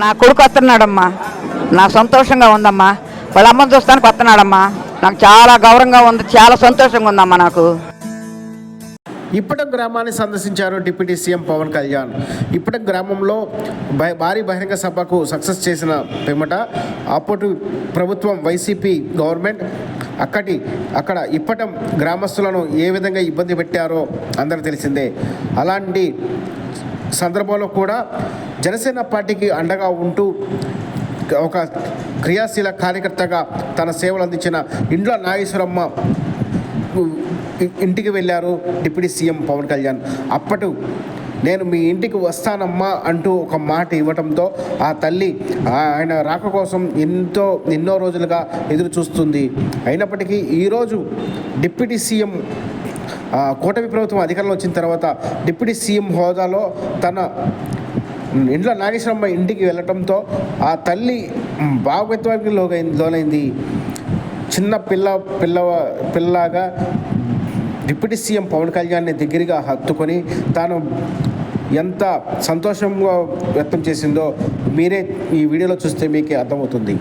నా కొడుకు వస్తున్నాడమ్మా, నాకు సంతోషంగా ఉందమ్మా. వాళ్ళ అమ్మని చూస్తానికి వస్తున్నాడమ్మా. నాకు చాలా గౌరవంగా ఉంది, చాలా సంతోషంగా ఉందమ్మా నాకు. ఇప్పటం గ్రామాన్ని సందర్శించారు డిప్యూటీ సీఎం పవన్ కళ్యాణ్. ఇప్పటం గ్రామంలో భారీ బహిరంగ సభకు సక్సెస్ చేసిన పిమ్మట అప్పటి ప్రభుత్వం వైసీపీ గవర్నమెంట్ అక్కడ ఇప్పటం గ్రామస్తులను ఏ విధంగా ఇబ్బంది పెట్టారో అందరూ తెలిసిందే. అలాంటి సందర్భంలో కూడా జనసేన పార్టీకి అండగా ఉంటూ ఒక క్రియాశీల కార్యకర్తగా తన సేవలు అందించిన ఇండ్ల నాగేశ్వరమ్మ ఇంటికి వెళ్ళారు డిప్యూటీ సీఎం పవన్ కళ్యాణ్. అప్పటి నేను మీ ఇంటికి వస్తానమ్మా అంటూ ఒక మాట ఇవ్వడంతో ఆ తల్లి ఆయన రాక కోసం ఎన్నో రోజులుగా ఎదురు చూస్తుంది. అయినప్పటికీ ఈరోజు డిప్యూటీ సీఎం కూటమి ప్రభుత్వం అధికారంలో వచ్చిన తర్వాత డిప్యూటీ సీఎం హోదాలో తన ఇంట్లో నాగేశ్వరమ్మ ఇంటికి వెళ్ళటంతో ఆ తల్లి భావోద్వేగానికి లోనైంది. చిన్న పిల్లగా డిప్యూటీ సీఎం పవన్ కళ్యాణ్ని దగ్గరగా హత్తుకొని తాను ఎంత సంతోషంగా వ్యక్తం చేసిందో మీరే ఈ వీడియోలో చూస్తే మీకే అర్థమవుతుంది.